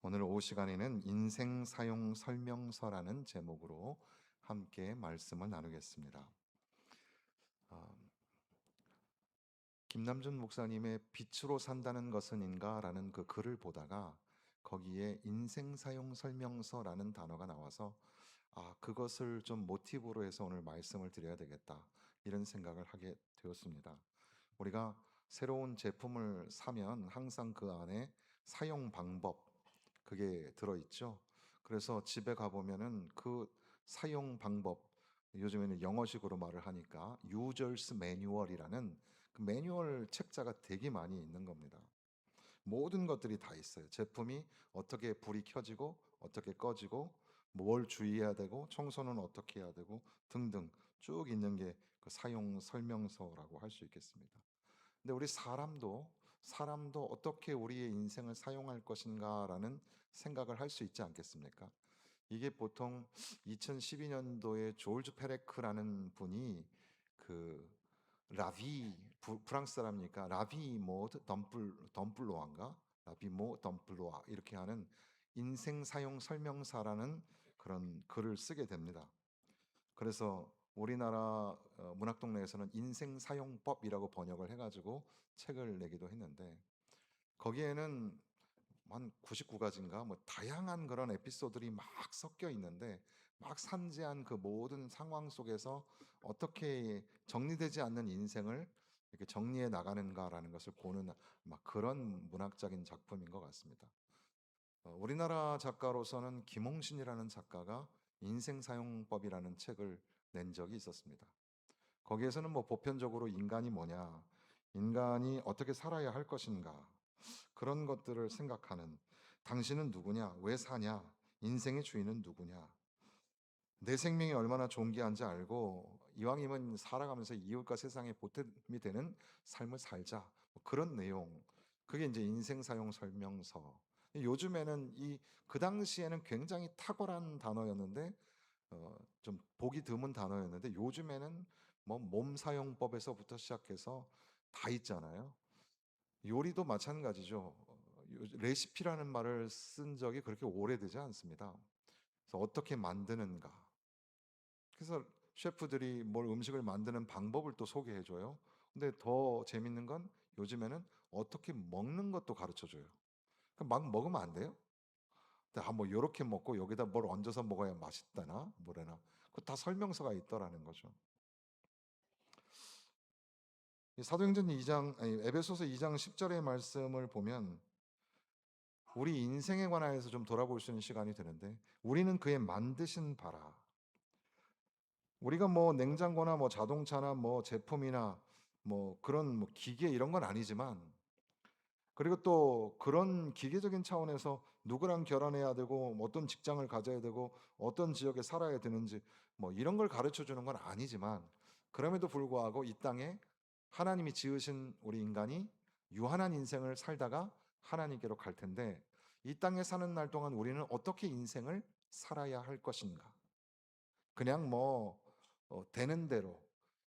오늘 오후 시간에는 인생 사용 설명서라는 제목으로 함께 말씀을 나누겠습니다. 아, 김남준 목사님의 빛으로 산다는 것은인가라는 그 글을 보다가 거기에 인생 사용 설명서라는 단어가 나와서 그것을 좀 모티브로 해서 오늘 말씀을 드려야 되겠다 이런 생각을 하게 되었습니다. 우리가 새로운 제품을 사면 항상 그 안에 사용 방법 그게 들어있죠. 그래서 집에 가보면은 그 사용 방법, 요즘에는 영어식으로 말을 하니까 유저스 매뉴얼이라는 그 매뉴얼 책자가 되게 많이 있는 겁니다. 모든 것들이 다 있어요. 제품이 어떻게 불이 켜지고 어떻게 꺼지고 뭘 주의해야 되고 청소는 어떻게 해야 되고 등등 쭉 있는 게 그 사용 설명서라고 할 수 있겠습니다. 근데 우리 사람도 어떻게 우리의 인생을 사용할 것인가라는 생각을 할 수 있지 않겠습니까? 이게 보통 2012년도에 조르주 페레크라는 분이 그 라비 프랑스 사람이니까 라비 모드 덤플로아인가 라비 모 덤플로아 이렇게 하는 인생 사용 설명사라는 그런 글을 쓰게 됩니다. 그래서 우리나라 문학동네에서는 인생 사용법이라고 번역을 해가지고 책을 내기도 했는데 거기에는 한 99가지인가 뭐 다양한 그런 에피소드들이 막 섞여 있는데 막 산재한 그 모든 상황 속에서 어떻게 정리되지 않는 인생을 이렇게 정리해 나가는가라는 것을 보는 막 그런 문학적인 작품인 것 같습니다. 우리나라 작가로서는 김홍신이라는 작가가 인생 사용법이라는 책을 낸 적이 있었습니다. 거기에서는 뭐 보편적으로 인간이 뭐냐, 인간이 어떻게 살아야 할 것인가, 그런 것들을 생각하는 당신은 누구냐, 왜 사냐, 인생의 주인은 누구냐, 내 생명이 얼마나 존귀한지 알고 이왕이면 살아가면서 이웃과 세상에 보탬이 되는 삶을 살자. 뭐 그런 내용. 그게 이제 인생 사용 설명서. 요즘에는 그 당시에는 굉장히 탁월한 단어였는데 좀 보기 드문 단어였는데 요즘에는 뭐 몸 사용법에서부터 시작해서 다 있잖아요. 요리도 마찬가지죠. 레시피라는 말을 쓴 적이 그렇게 오래되지 않습니다. 그래서 어떻게 만드는가. 그래서 셰프들이 뭘 음식을 만드는 방법을 또 소개해 줘요. 근데 더 재밌는 건 요즘에는 어떻게 먹는 것도 가르쳐 줘요. 막 먹으면 안 돼요? 근데 뭐 요렇게 먹고 여기다 뭘 얹어서 먹어야 맛있다나 뭐래나. 그 다 설명서가 있더라는 거죠. 이 사도행전 2장 아니 에베소서 2장 10절의 말씀을 보면 우리 인생에 관하여서 좀 돌아볼 수 있는 시간이 되는데 우리는 그의 만드신 바라. 우리가 뭐 냉장고나 뭐 자동차나 뭐 제품이나 뭐 그런 뭐 기계 이런 건 아니지만 그리고 또 그런 기계적인 차원에서 누구랑 결혼해야 되고 뭐 어떤 직장을 가져야 되고 어떤 지역에 살아야 되는지 뭐 이런 걸 가르쳐 주는 건 아니지만 그럼에도 불구하고 이 땅에 하나님이 지으신 우리 인간이 유한한 인생을 살다가 하나님께로 갈 텐데 이 땅에 사는 날 동안 우리는 어떻게 인생을 살아야 할 것인가? 그냥 뭐 되는 대로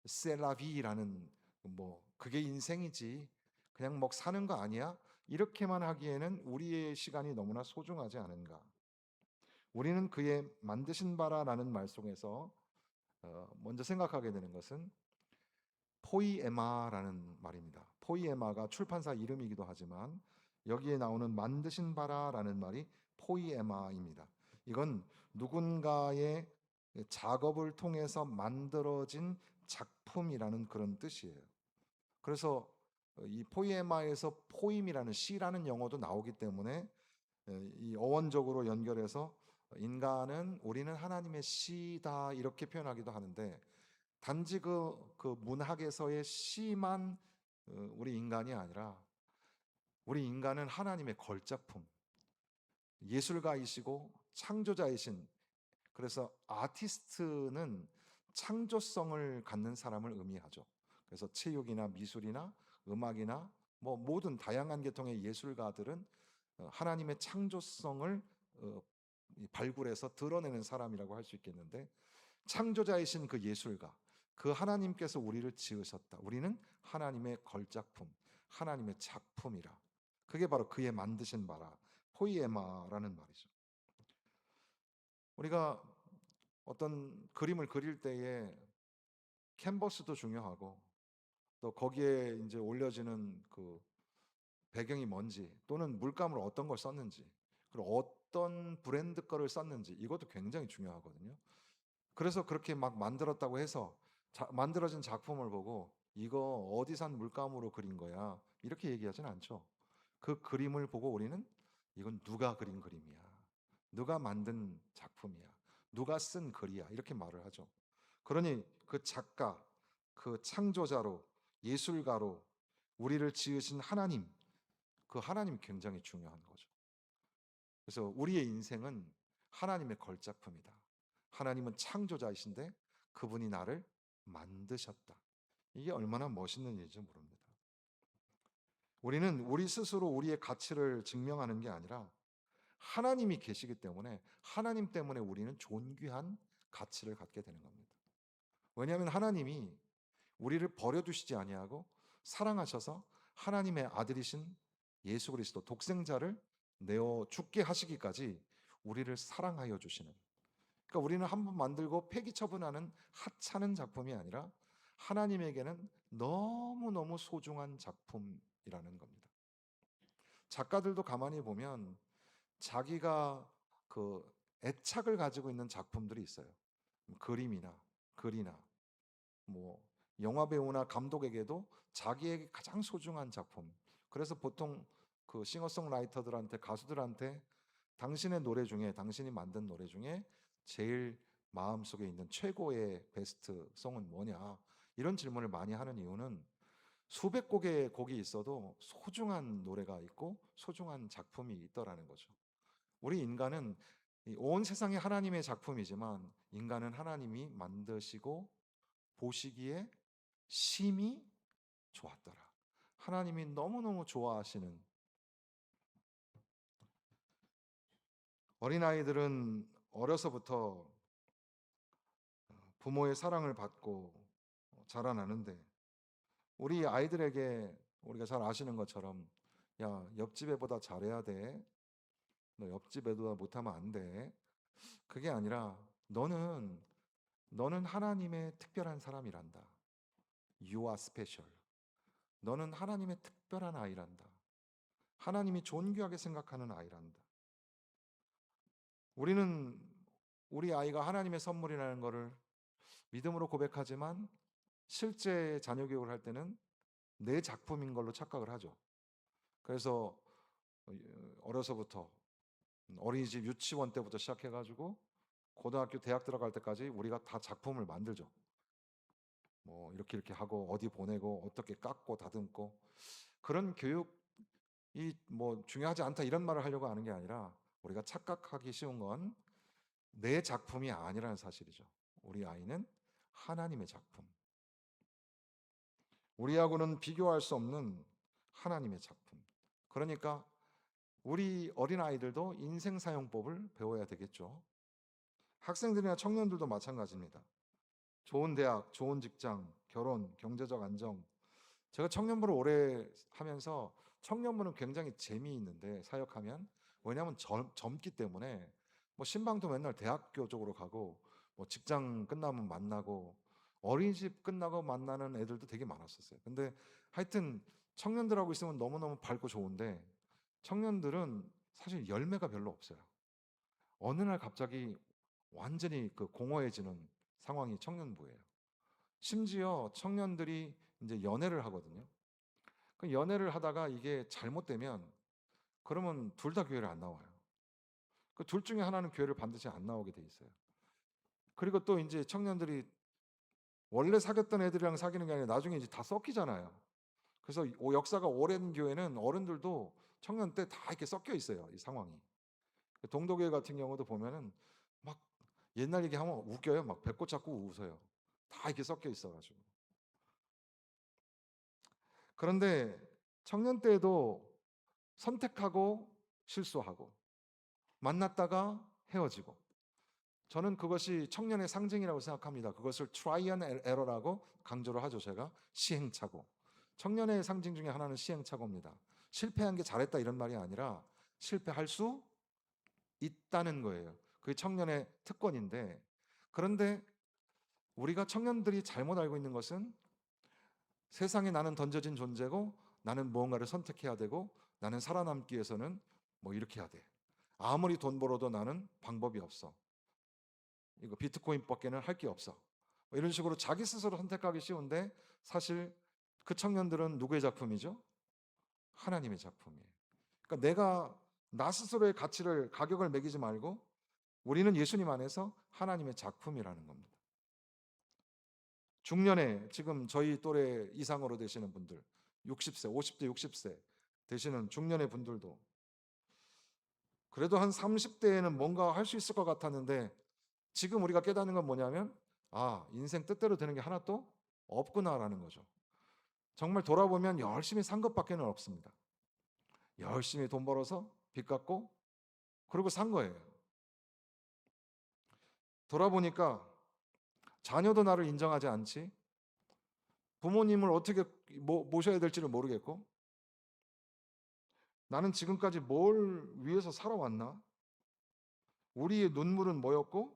셀라비라는 뭐 그게 인생이지 그냥 뭐 사는 거 아니야? 이렇게만 하기에는 우리의 시간이 너무나 소중하지 않은가? 우리는 그의 만드신 바라라는 말 속에서 먼저 생각하게 되는 것은 포이에마라는 말입니다. 포이에마가 출판사 이름이기도 하지만 여기에 나오는 만드신 바라라는 말이 포이에마입니다. 이건 누군가의 작업을 통해서 만들어진 작품이라는 그런 뜻이에요. 그래서 이 포이에마에서 포임이라는 시라는 영어도 나오기 때문에 이 어원적으로 연결해서 우리는 하나님의 시다 이렇게 표현하기도 하는데 단지 그 문학에서의 시만 우리 인간이 아니라 우리 인간은 하나님의 걸작품, 예술가이시고 창조자이신 그래서 아티스트는 창조성을 갖는 사람을 의미하죠. 그래서 체육이나 미술이나 음악이나 뭐 모든 다양한 계통의 예술가들은 하나님의 창조성을 어, 발굴해서 드러내는 사람이라고 할 수 있겠는데 창조자이신 그 예술가, 그 하나님께서 우리를 지으셨다. 우리는 하나님의 걸작품, 하나님의 작품이라. 그게 바로 그의 만드신 바라. 포이에마라는 말이죠. 우리가 어떤 그림을 그릴 때에 캔버스도 중요하고 또 거기에 이제 올려지는 그 배경이 뭔지 또는 물감을 어떤 걸 썼는지 그리고 어떤 브랜드 거를 썼는지 이것도 굉장히 중요하거든요. 그래서 그렇게 막 만들었다고 해서 만들어진 작품을 보고 이거 어디 산 물감으로 그린 거야 이렇게 얘기하진 않죠. 그 그림을 보고 우리는 이건 누가 그린 그림이야, 누가 만든 작품이야, 누가 쓴 글이야 이렇게 말을 하죠. 그러니 그 작가, 그 창조자로, 예술가로 우리를 지으신 하나님, 그 하나님이 굉장히 중요한 거죠. 그래서 우리의 인생은 하나님의 걸작품이다. 하나님은 창조자이신데 그분이 나를 만드셨다. 이게 얼마나 멋있는 일인지 모릅니다. 우리는 우리 스스로 우리의 가치를 증명하는 게 아니라 하나님이 계시기 때문에 하나님 때문에 우리는 존귀한 가치를 갖게 되는 겁니다. 왜냐하면 하나님이 우리를 버려두시지 아니하고 사랑하셔서 하나님의 아들이신 예수 그리스도 독생자를 내어 죽게 하시기까지 우리를 사랑하여 주시는, 그러니까 우리는 한번 만들고 폐기 처분하는 하찮은 작품이 아니라 하나님에게는 너무너무 소중한 작품이라는 겁니다. 작가들도 가만히 보면 자기가 그 애착을 가지고 있는 작품들이 있어요. 그림이나 글이나 뭐 영화 배우나 감독에게도 자기에게 가장 소중한 작품. 그래서 보통 그 싱어송라이터들한테, 가수들한테 당신의 노래 중에, 당신이 만든 노래 중에 제일 마음속에 있는 최고의 베스트 송은 뭐냐 이런 질문을 많이 하는 이유는 수백 곡의 곡이 있어도 소중한 노래가 있고 소중한 작품이 있더라는 거죠. 우리 인간은 온 세상이 하나님의 작품이지만 인간은 하나님이 만드시고 보시기에 심히 좋았더라. 하나님이 너무너무 좋아하시는, 어린아이들은 어려서부터 부모의 사랑을 받고 자라나는데 우리 아이들에게 우리가 잘 아시는 것처럼 야, 옆집 애보다 잘해야 돼. 너 옆집 애보다 못하면 안 돼. 그게 아니라 너는 하나님의 특별한 사람이란다. You are special. 너는 하나님의 특별한 아이란다. 하나님이 존귀하게 생각하는 아이란다. 우리는 우리 아이가 하나님의 선물이라는 것을 믿음으로 고백하지만 실제 자녀 교육을 할 때는 내 작품인 걸로 착각을 하죠. 그래서 어려서부터 어린이집 유치원 때부터 시작해가지고 고등학교 대학 들어갈 때까지 우리가 다 작품을 만들죠. 뭐 이렇게 하고 어디 보내고 어떻게 깎고 다듬고, 그런 교육이 뭐 중요하지 않다 이런 말을 하려고 하는 게 아니라 우리가 착각하기 쉬운 건 내 작품이 아니라는 사실이죠. 우리 아이는 하나님의 작품, 우리하고는 비교할 수 없는 하나님의 작품. 그러니까 우리 어린아이들도 인생 사용법을 배워야 되겠죠. 학생들이나 청년들도 마찬가지입니다. 좋은 대학, 좋은 직장, 결혼, 경제적 안정. 제가 청년부를 오래 하면서 청년부는 굉장히 재미있는데 사역하면, 왜냐하면 젊기 때문에 뭐 신방도 맨날 대학교 쪽으로 가고 뭐 직장 끝나면 만나고 어린이집 끝나고 만나는 애들도 되게 많았었어요. 근데 하여튼 청년들하고 있으면 너무너무 밝고 좋은데 청년들은 사실 열매가 별로 없어요. 어느 날 갑자기 완전히 그 공허해지는 상황이 청년부예요. 심지어 청년들이 이제 연애를 하거든요. 그 연애를 하다가 이게 잘못되면 그러면 둘 다 교회를 안 나와요. 그 둘 중에 하나는 교회를 반드시 안 나오게 돼 있어요. 그리고 또 이제 청년들이 원래 사귀었던 애들이랑 사귀는 게 아니라 나중에 이제 다 섞이잖아요. 그래서 역사가 오랜 교회는 어른들도 청년 때 다 이렇게 섞여 있어요. 이 상황이. 동도교회 같은 경우도 보면은 막 옛날 얘기하면 웃겨요. 막 배꼽 잡고 웃어요. 다 이렇게 섞여 있어가지고. 그런데 청년 때에도 선택하고 실수하고 만났다가 헤어지고, 저는 그것이 청년의 상징이라고 생각합니다. 그것을 try and error라고 강조를 하죠. 제가 시행착오. 청년의 상징 중에 하나는 시행착오입니다. 실패한 게 잘했다 이런 말이 아니라 실패할 수 있다는 거예요. 그게 청년의 특권인데, 그런데 우리가 청년들이 잘못 알고 있는 것은 세상에 나는 던져진 존재고 나는 무언가를 선택해야 되고 나는 살아남기 위해서는 뭐 이렇게 해야 돼. 아무리 돈 벌어도 나는 방법이 없어. 이거 비트코인밖에는 할 게 없어. 뭐 이런 식으로 자기 스스로 선택하기 쉬운데 사실 그 청년들은 누구의 작품이죠? 하나님의 작품이에요. 그러니까 내가 나 스스로의 가격을 매기지 말고 우리는 예수님 안에서 하나님의 작품이라는 겁니다. 중년에 지금 저희 또래 이상으로 되시는 분들, 60세, 50대, 60세 되시는 중년의 분들도 그래도 한 30대에는 뭔가 할 수 있을 것 같았는데 지금 우리가 깨닫는 건 뭐냐면 인생 뜻대로 되는 게 하나도 없구나라는 거죠. 정말 돌아보면 열심히 산 것밖에는 없습니다. 열심히 돈 벌어서 빚 갚고 그리고 산 거예요. 돌아보니까 자녀도 나를 인정하지 않지. 부모님을 어떻게 모셔야 될지를 모르겠고 나는 지금까지 뭘 위해서 살아왔나? 우리의 눈물은 뭐였고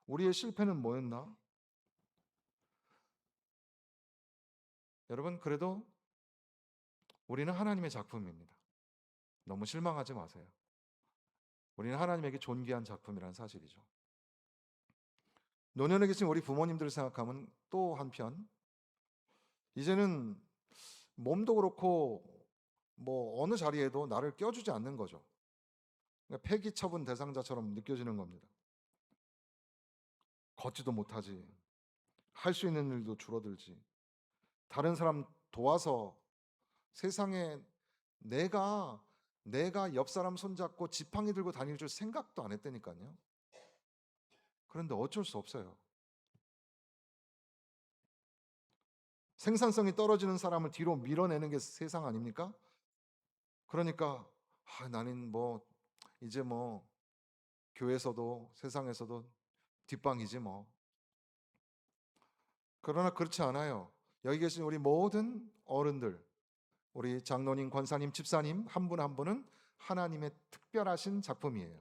우리의 실패는 뭐였나? 여러분 그래도 우리는 하나님의 작품입니다. 너무 실망하지 마세요. 우리는 하나님에게 존귀한 작품이라는 사실이죠. 노년에 계신 우리 부모님들을 생각하면 또 한편 이제는 몸도 그렇고 뭐 어느 자리에도 나를 껴주지 않는 거죠. 그러니까 폐기 처분 대상자처럼 느껴지는 겁니다. 걷지도 못하지. 할 수 있는 일도 줄어들지. 다른 사람 도와서 세상에 내가 옆 사람 손잡고 지팡이 들고 다닐 줄 생각도 안 했다니까요. 그런데 어쩔 수 없어요. 생산성이 떨어지는 사람을 뒤로 밀어내는 게 세상 아닙니까? 그러니까 나는 뭐 이제 뭐 교회에서도 세상에서도 뒷방이지 뭐. 그러나 그렇지 않아요. 여기 계신 우리 모든 어른들, 우리 장로님, 권사님, 집사님 한 분 한 분은 하나님의 특별하신 작품이에요.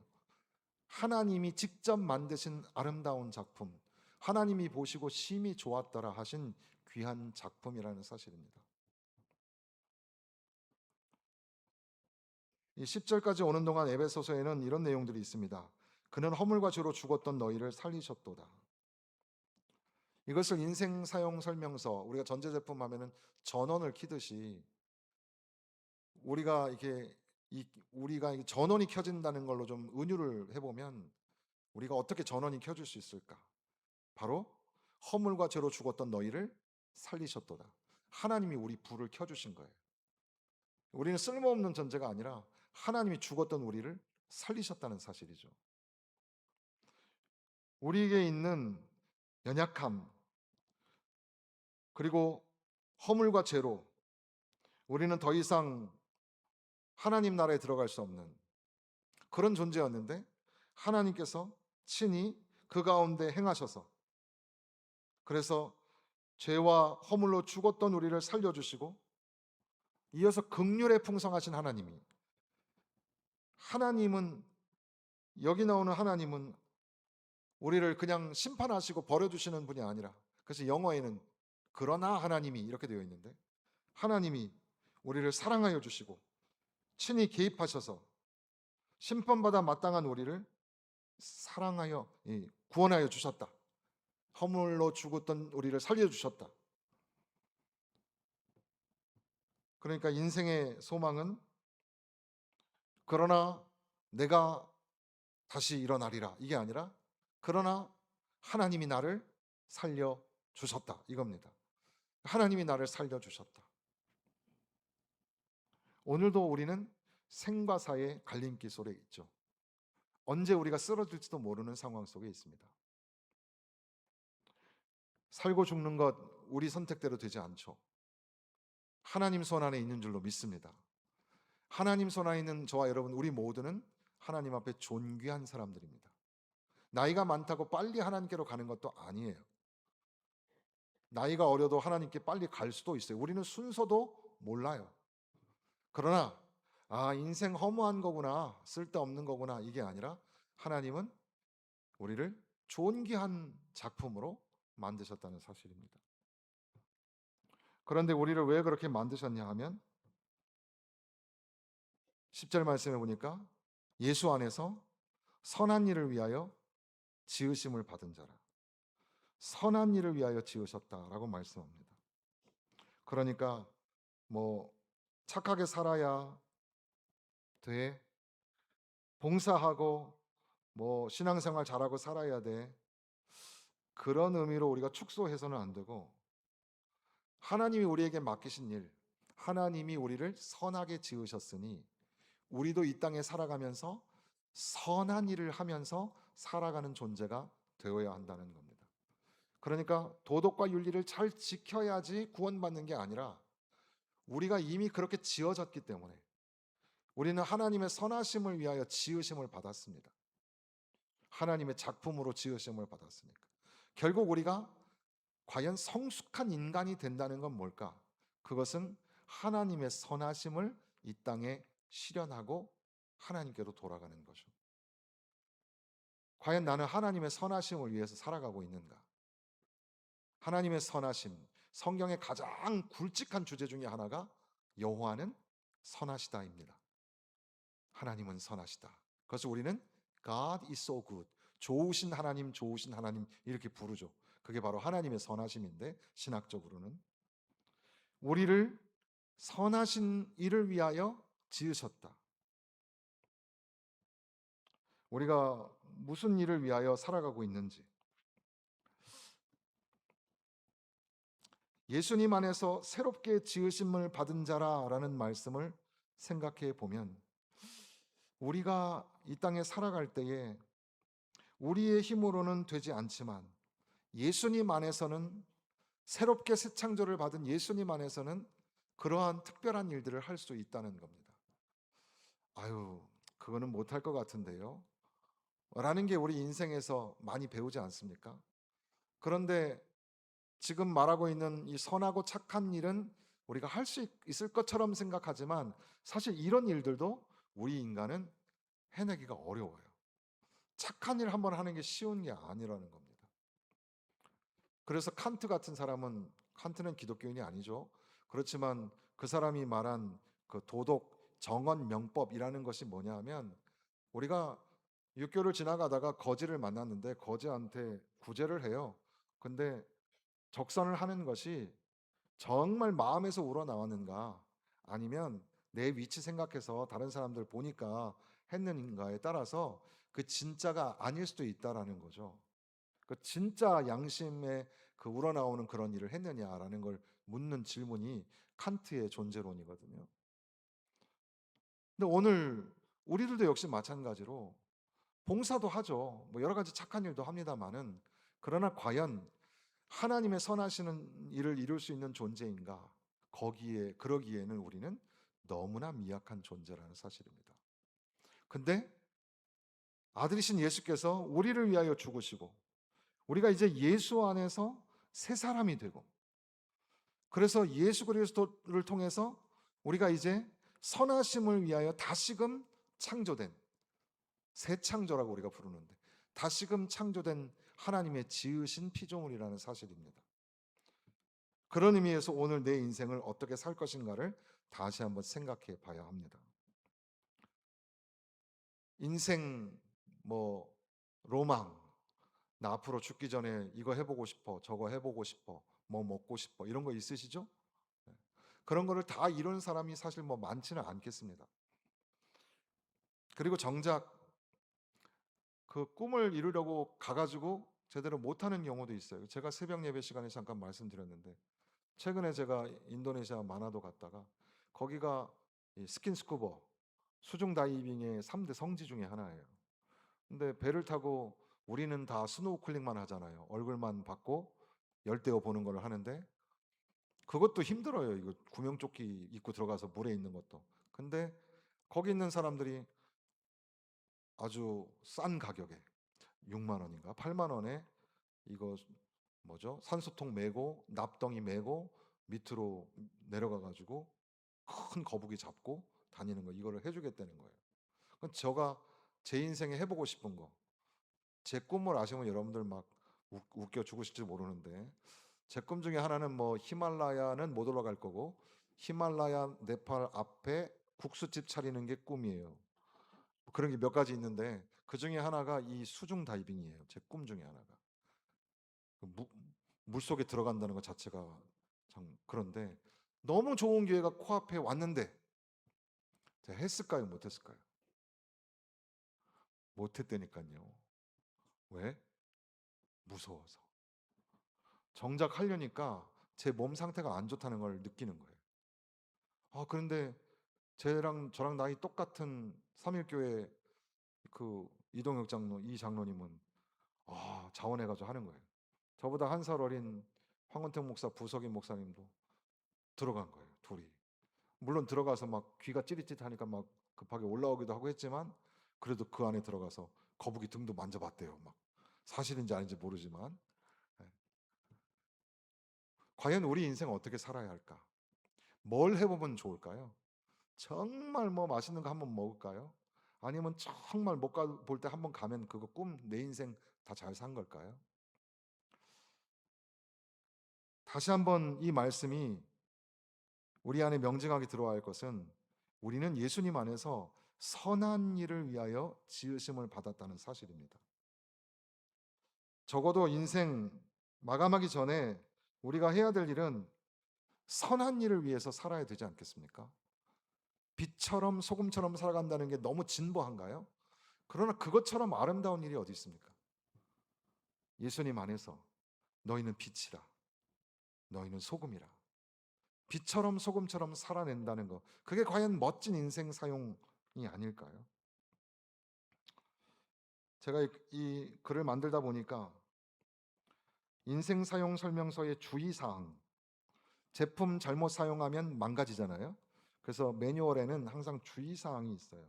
하나님이 직접 만드신 아름다운 작품, 하나님이 보시고 심히 좋았더라 하신 귀한 작품이라는 사실입니다. 이 10절까지 오는 동안 에베소서에는 이런 내용들이 있습니다. 그는 허물과 죄로 죽었던 너희를 살리셨도다. 이것을 인생 사용 설명서, 우리가 전자제품 하면은 전원을 키듯이 우리가 전원이 켜진다는 걸로 좀 은유를 해보면 우리가 어떻게 전원이 켜질 수 있을까? 바로 허물과 죄로 죽었던 너희를 살리셨도다. 하나님이 우리 불을 켜주신 거예요. 우리는 쓸모없는 존재가 아니라 하나님이 죽었던 우리를 살리셨다는 사실이죠. 우리에게 있는 연약함 그리고 허물과 죄로 우리는 더 이상 하나님 나라에 들어갈 수 없는 그런 존재였는데 하나님께서 친히 그 가운데 행하셔서 그래서 죄와 허물로 죽었던 우리를 살려주시고 이어서 긍휼에 풍성하신 하나님은 여기 나오는 하나님은 우리를 그냥 심판하시고 버려두시는 분이 아니라 그래서 영어에는 그러나 하나님이 이렇게 되어 있는데 하나님이 우리를 사랑하여 주시고 친히 개입하셔서 심판받아 마땅한 우리를 사랑하여 구원하여 주셨다. 허물로 죽었던 우리를 살려주셨다. 그러니까 인생의 소망은 그러나 내가 다시 일어나리라 이게 아니라 그러나 하나님이 나를 살려주셨다 이겁니다. 하나님이 나를 살려주셨다. 오늘도 우리는 생과 사의 갈림길 속에 있죠. 언제 우리가 쓰러질지도 모르는 상황 속에 있습니다. 살고 죽는 것 우리 선택대로 되지 않죠. 하나님 손 안에 있는 줄로 믿습니다. 하나님 손 안에 있는 저와 여러분 우리 모두는 하나님 앞에 존귀한 사람들입니다. 나이가 많다고 빨리 하나님께로 가는 것도 아니에요. 나이가 어려도 하나님께 빨리 갈 수도 있어요. 우리는 순서도 몰라요. 그러나 아, 인생 허무한 거구나, 쓸데없는 거구나, 이게 아니라 하나님은 우리를 존귀한 작품으로 만드셨다는 사실입니다. 그런데 우리를 왜 그렇게 만드셨냐 하면 10절 말씀해 보니까 예수 안에서 선한 일을 위하여 지으심을 받은 자라. 선한 일을 위하여 지으셨다라고 말씀합니다. 그러니까 뭐 착하게 살아야 돼, 봉사하고 뭐 신앙생활 잘하고 살아야 돼, 그런 의미로 우리가 축소해서는 안 되고, 하나님이 우리에게 맡기신 일, 하나님이 우리를 선하게 지으셨으니 우리도 이 땅에 살아가면서 선한 일을 하면서 살아가는 존재가 되어야 한다는 겁니다. 그러니까 도덕과 윤리를 잘 지켜야지 구원받는 게 아니라, 우리가 이미 그렇게 지어졌기 때문에 우리는 하나님의 선하심을 위하여 지으심을 받았습니다. 하나님의 작품으로 지으심을 받았으니까. 결국 우리가 과연 성숙한 인간이 된다는 건 뭘까? 그것은 하나님의 선하심을 이 땅에 실현하고 하나님께로 돌아가는 거죠. 과연 나는 하나님의 선하심을 위해서 살아가고 있는가? 하나님의 선하심, 성경의 가장 굵직한 주제 중에 하나가 여호와는 선하시다입니다. 하나님은 선하시다. 그래서 우리는 God is so good, 좋으신 하나님, 좋으신 하나님 이렇게 부르죠. 그게 바로 하나님의 선하심인데, 신학적으로는 우리를 선하신 일을 위하여 지으셨다. 우리가 무슨 일을 위하여 살아가고 있는지, 예수님 안에서 새롭게 지으심을 받은 자라라는 말씀을 생각해 보면, 우리가 이 땅에 살아갈 때에 우리의 힘으로는 되지 않지만 예수님 안에서는, 새롭게 새 창조를 받은 예수님 안에서는 그러한 특별한 일들을 할 수 있다는 겁니다. 아유, 그거는 못할 것 같은데요, 라는 게 우리 인생에서 많이 배우지 않습니까? 그런데 지금 말하고 있는 이 선하고 착한 일은 우리가 할 수 있을 것처럼 생각하지만, 사실 이런 일들도 우리 인간은 해내기가 어려워요. 착한 일 한번 하는 게 쉬운 게 아니라는 겁니다. 그래서 칸트 같은 사람은, 칸트는 기독교인이 아니죠. 그렇지만 그 사람이 말한 그 도덕 정언 명법이라는 것이 뭐냐 하면, 우리가 육교를 지나가다가 거지를 만났는데 거지한테 구제를 해요. 근데 적선을 하는 것이 정말 마음에서 우러나왔는가, 아니면 내 위치 생각해서 다른 사람들 보니까 했는가에 따라서 그 진짜가 아닐 수도 있다라는 거죠. 그 진짜 양심에 그 우러나오는 그런 일을 했느냐라는 걸 묻는 질문이 칸트의 존재론이거든요. 근데 오늘 우리들도 역시 마찬가지로 봉사도 하죠. 뭐 여러 가지 착한 일도 합니다만은, 그러나 과연 하나님의 선하시는 일을 이룰 수 있는 존재인가? 거기에 그러기에는 우리는 너무나 미약한 존재라는 사실입니다. 근데 아들이신 예수께서 우리를 위하여 죽으시고, 우리가 이제 예수 안에서 새 사람이 되고, 그래서 예수 그리스도를 통해서 우리가 이제 선하심을 위하여 다시금 창조된, 새 창조라고 우리가 부르는데, 다시금 창조된 하나님의 지으신 피조물이라는 사실입니다. 그런 의미에서 오늘 내 인생을 어떻게 살 것인가를 다시 한번 생각해 봐야 합니다. 인생 뭐 로망, 나 앞으로 죽기 전에 이거 해보고 싶어, 저거 해보고 싶어, 뭐 먹고 싶어, 이런 거 있으시죠? 네. 그런 거를 다 이룬 사람이 사실 뭐 많지는 않겠습니다. 그리고 정작 그 꿈을 이루려고 가가지고 제대로 못하는 경우도 있어요. 제가 새벽 예배 시간에 잠깐 말씀드렸는데, 최근에 제가 인도네시아 마나도 갔다가, 거기가 이 스킨스쿠버, 수중 다이빙의 3대 성지 중에 하나예요. 근데 배를 타고 우리는 다 스노우클링만 하잖아요. 얼굴만 받고 열대어 보는 걸 하는데, 그것도 힘들어요. 이거 구명조끼 입고 들어가서 물에 있는 것도. 근데 거기 있는 사람들이 아주 싼 가격에 6만 원인가 8만 원에 이거 뭐죠? 산소통 메고 납덩이 메고 밑으로 내려가 가지고 큰 거북이 잡고 다니는 거 이거를 해주겠다는 거예요. 그럼 제가 제 인생에 해보고 싶은 거, 제 꿈을 아시면 여러분들 막 웃겨 죽으실지 모르는데 제 꿈 중에 하나는 뭐 히말라야는 못 올라갈 거고 히말라야 네팔 앞에 국수집 차리는 게 꿈이에요. 뭐 그런 게 몇 가지 있는데 그 중에 하나가 이 수중 다이빙이에요. 제 꿈 중에 하나가. 물속에 들어간다는 것 자체가 참 그런데 너무 좋은 기회가 코앞에 왔는데 제가 했을까요? 못했을까요? 못했다니까요. 왜? 무서워서. 정작 하려니까 제 몸 상태가 안 좋다는 걸 느끼는 거예요. 그런데 저랑 나이 똑같은 삼일교회 그 이동혁 장로, 이 장로님은 자원해가지고 하는 거예요. 저보다 한 살 어린 황원택 목사, 부석인 목사님도 들어간 거예요. 둘이. 물론 들어가서 막 귀가 찌릿찌릿하니까 막 급하게 올라오기도 하고 했지만 그래도 그 안에 들어가서 거북이 등도 만져봤대요. 막 사실인지 아닌지 모르지만 네. 과연 우리 인생 어떻게 살아야 할까? 뭘 해보면 좋을까요? 정말 뭐 맛있는 거 한번 먹을까요? 아니면 정말 못 가 볼 때 한번 가면 그거 꿈 내 인생 다 잘 산 걸까요? 다시 한번 이 말씀이 우리 안에 명징하게 들어와야 할 것은 우리는 예수님 안에서 선한 일을 위하여 지으심을 받았다는 사실입니다. 적어도 인생 마감하기 전에 우리가 해야 될 일은 선한 일을 위해서 살아야 되지 않겠습니까? 빛처럼 소금처럼 살아간다는 게 너무 진보한가요? 그러나 그것처럼 아름다운 일이 어디 있습니까? 예수님 안에서 너희는 빛이라, 너희는 소금이라. 빛처럼 소금처럼 살아낸다는 것, 그게 과연 멋진 인생 사용이 아닐까요? 제가 이 글을 만들다 보니까 인생 사용 설명서의 주의사항, 제품 잘못 사용하면 망가지잖아요. 그래서 매뉴얼에는 항상 주의사항이 있어요.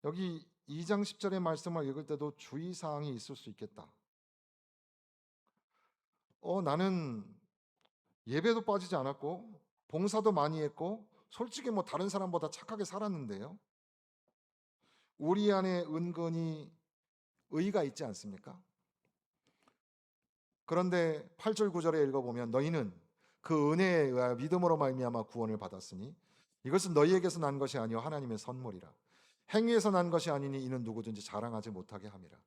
여기 2장 10절의 말씀을 읽을 때도 주의사항이 있을 수 있겠다. 나는 예배도 빠지지 않았고 봉사도 많이 했고 솔직히 뭐 다른 사람보다 착하게 살았는데요. 우리 안에 은근히 의가 있지 않습니까? 그런데 8절 9절에 읽어보면 너희는 그 은혜에 의하여 믿음으로 말미암아 구원을 받았으니 이것은 너희에게서 난 것이 아니요 하나님의 선물이라. 행위에서 난 것이 아니니 이는 누구든지 자랑하지 못하게 함이라.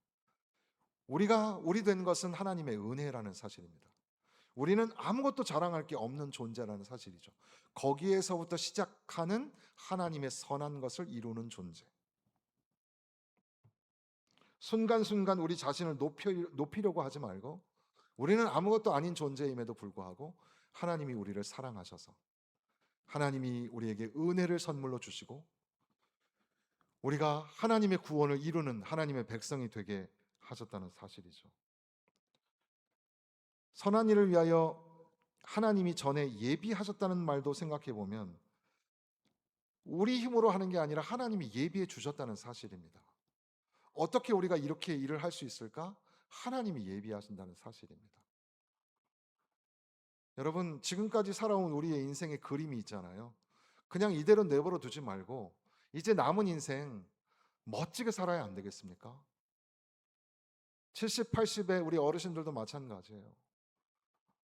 우리 된 것은 하나님의 은혜라는 사실입니다. 우리는 아무것도 자랑할 게 없는 존재라는 사실이죠. 거기에서부터 시작하는 하나님의 선한 것을 이루는 존재. 순간순간 우리 자신을 높이려고 하지 말고 우리는 아무것도 아닌 존재임에도 불구하고 하나님이 우리를 사랑하셔서 하나님이 우리에게 은혜를 선물로 주시고 우리가 하나님의 구원을 이루는 하나님의 백성이 되게 하셨다는 사실이죠. 선한 일을 위하여 하나님이 전에 예비하셨다는 말도 생각해 보면 우리 힘으로 하는 게 아니라 하나님이 예비해 주셨다는 사실입니다. 어떻게 우리가 이렇게 일을 할 수 있을까? 하나님이 예비하신다는 사실입니다. 여러분, 지금까지 살아온 우리의 인생의 그림이 있잖아요. 그냥 이대로 내버려 두지 말고 이제 남은 인생 멋지게 살아야 안 되겠습니까? 70, 80의 우리 어르신들도 마찬가지예요.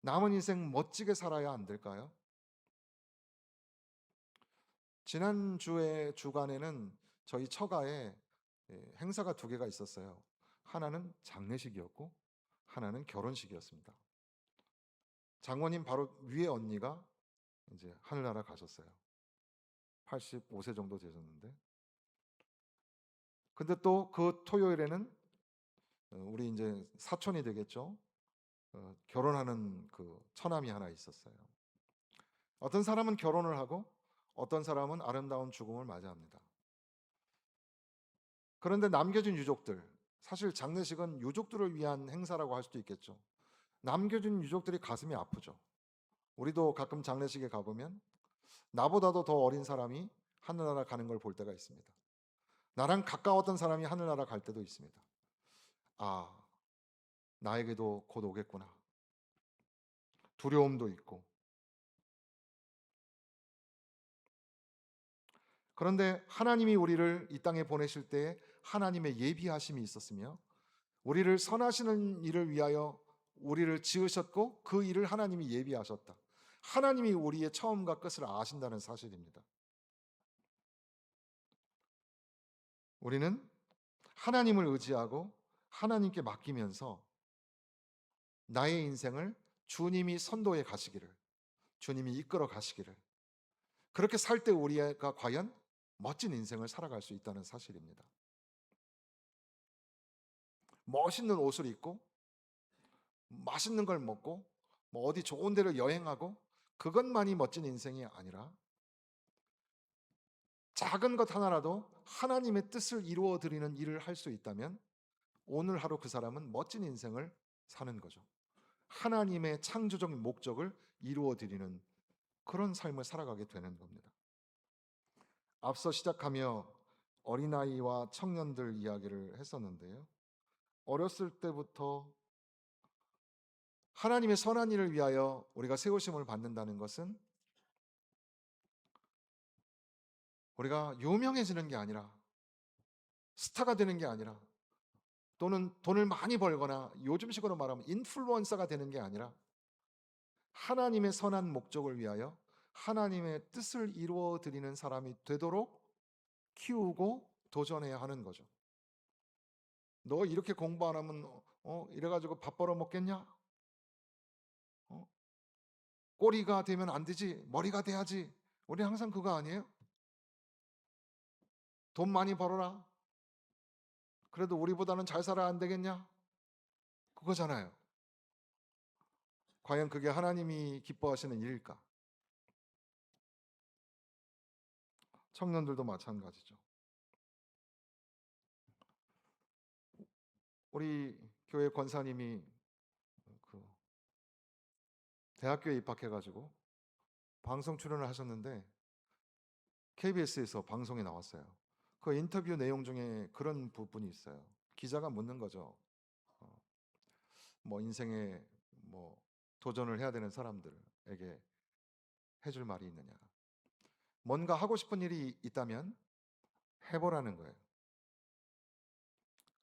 남은 인생 멋지게 살아야 안 될까요? 지난주에 주간에는 저희 처가에 행사가 두 개가 있었어요. 하나는 장례식이었고 하나는 결혼식이었습니다. 장모님 바로 위에 언니가 이제 하늘나라 가셨어요. 85세 정도 되셨는데. 근데 또 그 토요일에는 우리 이제 사촌이 되겠죠. 결혼하는 그 처남이 하나 있었어요. 어떤 사람은 결혼을 하고 어떤 사람은 아름다운 죽음을 맞이합니다. 그런데 남겨진 유족들, 사실 장례식은 유족들을 위한 행사라고 할 수도 있겠죠. 남겨진 유족들이 가슴이 아프죠. 우리도 가끔 장례식에 가보면 나보다도 더 어린 사람이 하늘나라 가는 걸 볼 때가 있습니다. 나랑 가까웠던 사람이 하늘나라 갈 때도 있습니다. 아, 나에게도 곧 오겠구나. 두려움도 있고. 그런데 하나님이 우리를 이 땅에 보내실 때 하나님의 예비하심이 있었으며 우리를 선하시는 일을 위하여 우리를 지으셨고 그 일을 하나님이 예비하셨다. 하나님이 우리의 처음과 끝을 아신다는 사실입니다. 우리는 하나님을 의지하고 하나님께 맡기면서 나의 인생을 주님이 선도해 가시기를, 주님이 이끌어 가시기를, 그렇게 살 때 우리가 과연 멋진 인생을 살아갈 수 있다는 사실입니다. 멋있는 옷을 입고 맛있는 걸 먹고 뭐 어디 좋은 데를 여행하고 그것만이 멋진 인생이 아니라 작은 것 하나라도 하나님의 뜻을 이루어 드리는 일을 할 수 있다면 오늘 하루 그 사람은 멋진 인생을 사는 거죠. 하나님의 창조적 목적을 이루어 드리는 그런 삶을 살아가게 되는 겁니다. 앞서 시작하며 어린아이와 청년들 이야기를 했었는데요. 어렸을 때부터 하나님의 선한 일을 위하여 우리가 세우심을 받는다는 것은 우리가 유명해지는 게 아니라 스타가 되는 게 아니라 또는 돈을 많이 벌거나 요즘식으로 말하면 인플루언서가 되는 게 아니라 하나님의 선한 목적을 위하여 하나님의 뜻을 이루어 드리는 사람이 되도록 키우고 도전해야 하는 거죠. 너 이렇게 공부 안 하면 이래가지고 밥 벌어 먹겠냐? 어? 꼬리가 되면 안 되지, 머리가 돼야지. 우리 항상 그거 아니에요? 돈 많이 벌어라. 그래도 우리보다는 잘 살아야 안 되겠냐? 그거잖아요. 과연 그게 하나님이 기뻐하시는 일일까? 청년들도 마찬가지죠. 우리 교회 권사님이 그 대학교에 입학해가지고 방송 출연을 하셨는데 KBS에서 방송에 나왔어요. 그 인터뷰 내용 중에 그런 부분이 있어요. 기자가 묻는 거죠. 어, 뭐 인생에 뭐 도전을 해야 되는 사람들에게 해줄 말이 있느냐. 뭔가 하고 싶은 일이 있다면 해보라는 거예요.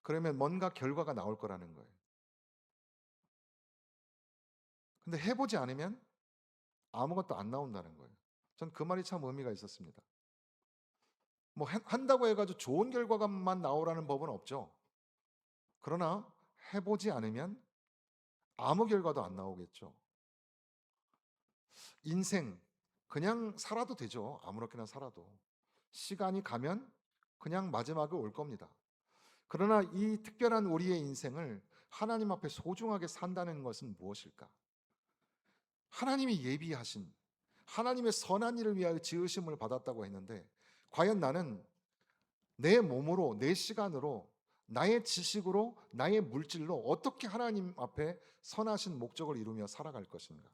그러면 뭔가 결과가 나올 거라는 거예요. 근데 해보지 않으면 아무것도 안 나온다는 거예요. 전 그 말이 참 의미가 있었습니다. 뭐 한다고 해가지고 좋은 결과만 나오라는 법은 없죠. 그러나 해보지 않으면 아무 결과도 안 나오겠죠. 인생 그냥 살아도 되죠. 아무렇게나 살아도. 시간이 가면 그냥 마지막에 올 겁니다. 그러나 이 특별한 우리의 인생을 하나님 앞에 소중하게 산다는 것은 무엇일까? 하나님이 예비하신 하나님의 선한 일을 위하여 지으심을 받았다고 했는데 과연 나는 내 몸으로 내 시간으로 나의 지식으로 나의 물질로 어떻게 하나님 앞에 선하신 목적을 이루며 살아갈 것인가?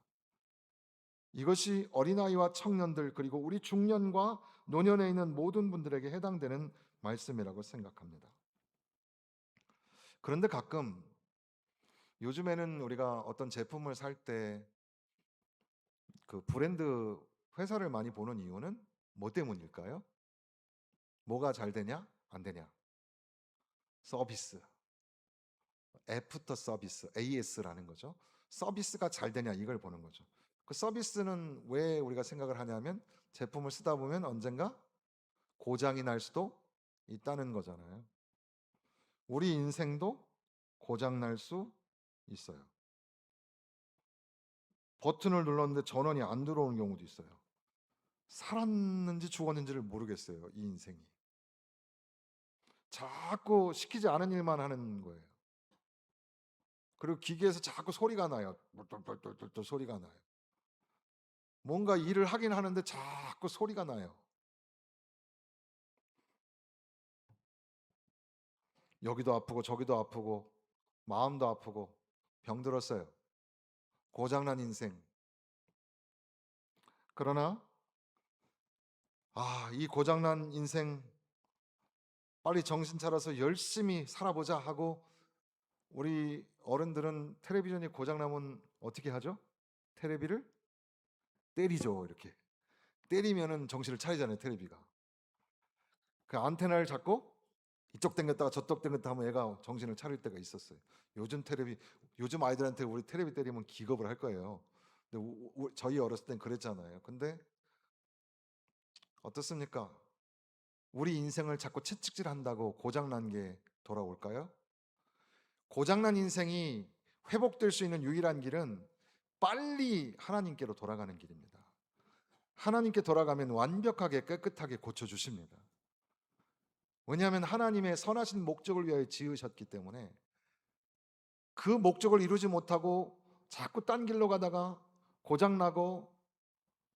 이것이 어린아이와 청년들 그리고 우리 중년과 노년에 있는 모든 분들에게 해당되는 말씀이라고 생각합니다. 그런데 가끔 요즘에는 우리가 어떤 제품을 살 때 그 브랜드 회사를 많이 보는 이유는 뭐 때문일까요? 뭐가 잘 되냐? 안 되냐? 서비스. 애프터 서비스, AS라는 거죠. 서비스가 잘 되냐 이걸 보는 거죠. 그 서비스는 왜 우리가 생각을 하냐면 제품을 쓰다 보면 언젠가 고장이 날 수도 있다는 거잖아요. 우리 인생도 고장 날 수 있어요. 버튼을 눌렀는데 전원이 안 들어오는 경우도 있어요. 살았는지 죽었는지를 모르겠어요, 이 인생이. 자꾸 시키지 않은 일만 하는 거예요. 그리고 기계에서 자꾸 소리가 나요. 똘똘똘똘 소리가 나요. 뭔가 일을 하긴 하는데 자꾸 소리가 나요. 여기도 아프고 저기도 아프고 마음도 아프고 병들었어요. 고장난 인생. 그러나 이 고장난 인생 빨리 정신 차려서 열심히 살아보자 하고 우리 어른들은 텔레비전이 고장나면 어떻게 하죠? 텔레비를 때리죠, 이렇게. 때리면은 정신을 차리잖아요, 텔레비가. 그 안테나를 잡고 이쪽 당겼다가 저쪽 당겼다 하면 얘가 정신을 차릴 때가 있었어요. 요즘 아이들한테 우리 테레비 때리면 기겁을 할 거예요. 근데 저희 어렸을 땐 그랬잖아요. 근데 어떻습니까? 우리 인생을 자꾸 채찍질한다고 고장난 게 돌아올까요? 고장난 인생이 회복될 수 있는 유일한 길은 빨리 하나님께로 돌아가는 길입니다. 하나님께 돌아가면 완벽하게 깨끗하게 고쳐주십니다. 왜냐하면 하나님의 선하신 목적을 위하여 지으셨기 때문에 그 목적을 이루지 못하고 자꾸 딴 길로 가다가 고장나고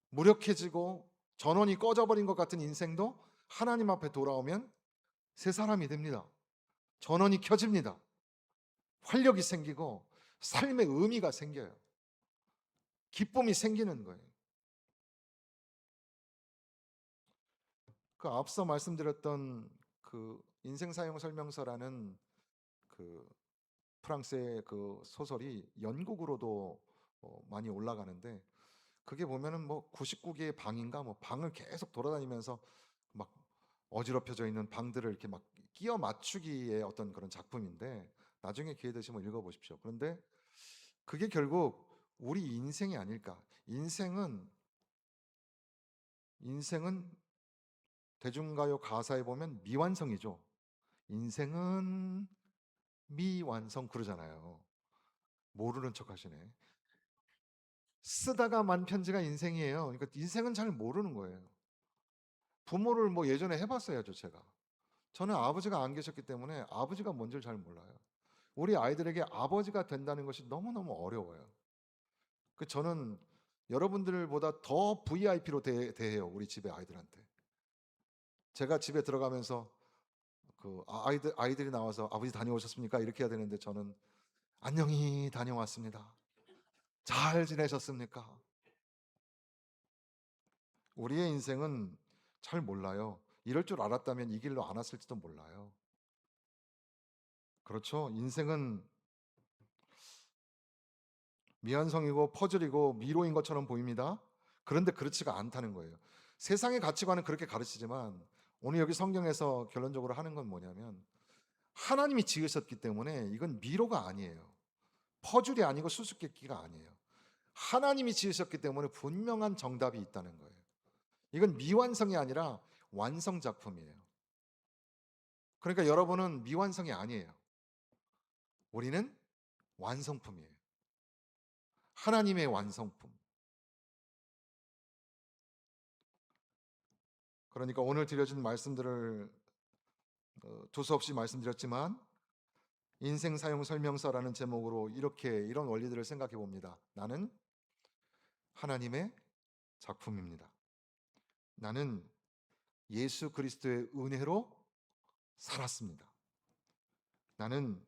무력해지고 전원이 꺼져버린 것 같은 인생도 하나님 앞에 돌아오면 새 사람이 됩니다. 전원이 켜집니다. 활력이 생기고 삶의 의미가 생겨요. 기쁨이 생기는 거예요. 그 앞서 말씀드렸던 그 인생 사용 설명서라는 그 프랑스의 그 소설이 연극으로도 많이 올라가는데, 그게 보면은 뭐 99개의 방인가 뭐 방을 계속 돌아다니면서 막 어지럽혀져 있는 방들을 이렇게 막 끼워 맞추기의 어떤 그런 작품인데, 나중에 기회 되시면 읽어보십시오. 그런데 그게 결국 우리 인생이 아닐까. 인생은 대중가요 가사에 보면 미완성이죠. 인생은 미완성 그러잖아요. 모르는 척 하시네. 쓰다가 만 편지가 인생이에요. 그러니까 인생은 잘 모르는 거예요. 부모를 뭐 예전에 해봤어야죠, 제가. 저는 아버지가 안 계셨기 때문에 아버지가 뭔지를 잘 몰라요. 우리 아이들에게 아버지가 된다는 것이 너무너무 어려워요. 저는 여러분들보다 더 VIP로 대해요, 우리 집의 아이들한테. 제가 집에 들어가면서 아이들이 나와서 아버지 다녀오셨습니까? 이렇게 해야 되는데 저는 안녕히 다녀왔습니다. 잘 지내셨습니까? 우리의 인생은 잘 몰라요. 이럴 줄 알았다면 이 길로 안 왔을지도 몰라요. 그렇죠? 인생은 미완성이고 퍼즐이고 미로인 것처럼 보입니다. 그런데 그렇지가 않다는 거예요. 세상의 가치관은 그렇게 가르치지만 오늘 여기 성경에서 결론적으로 하는 건 뭐냐면, 하나님이 지으셨기 때문에 이건 미로가 아니에요. 퍼즐이 아니고 수수께끼가 아니에요. 하나님이 지으셨기 때문에 분명한 정답이 있다는 거예요. 이건 미완성이 아니라 완성 작품이에요. 그러니까 여러분은 미완성이 아니에요. 우리는 완성품이에요. 하나님의 완성품. 그러니까 오늘 드려진 말씀들을 두서없이 말씀드렸지만, 인생 사용 설명서라는 제목으로 이런 원리들을 생각해 봅니다. 나는 하나님의 작품입니다. 나는 예수 그리스도의 은혜로 살았습니다. 나는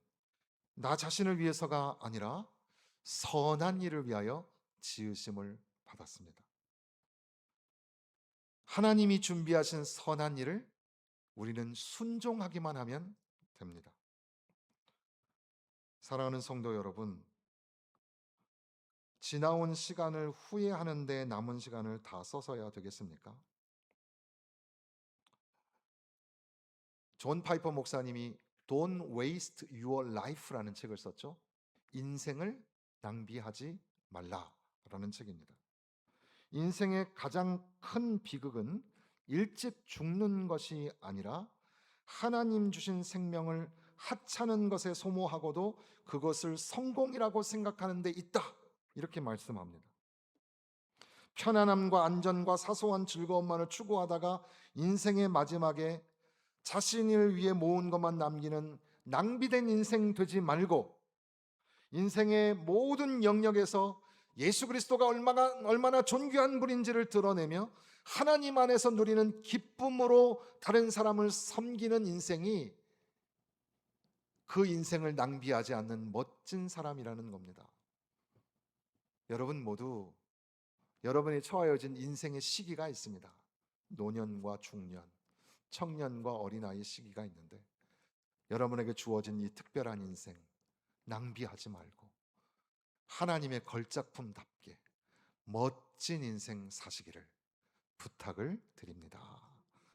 나 자신을 위해서가 아니라 선한 일을 위하여 지으심을 받았습니다. 하나님이 준비하신 선한 일을 우리는 순종하기만 하면 됩니다. 사랑하는 성도 여러분, 지나온 시간을 후회하는데 남은 시간을 다 써서야 되겠습니까? 존 파이퍼 목사님이 Don't Waste Your Life라는 책을 썼죠. 인생을 낭비하지 말라라는 책입니다. 인생의 가장 큰 비극은 일찍 죽는 것이 아니라 하나님 주신 생명을 하찮은 것에 소모하고도 그것을 성공이라고 생각하는 데 있다. 이렇게 말씀합니다. 편안함과 안전과 사소한 즐거움만을 추구하다가 인생의 마지막에 자신을 위해 모은 것만 남기는 낭비된 인생 되지 말고, 인생의 모든 영역에서 예수 그리스도가 얼마나 존귀한 분인지를 드러내며 하나님 안에서 누리는 기쁨으로 다른 사람을 섬기는 인생이 그 인생을 낭비하지 않는 멋진 사람이라는 겁니다. 여러분 모두 여러분이 처하여진 인생의 시기가 있습니다. 노년과 중년, 청년과 어린아이 시기가 있는데, 여러분에게 주어진 이 특별한 인생 낭비하지 말고 하나님의 걸작품답게 멋진 인생 사시기를 부탁을 드립니다.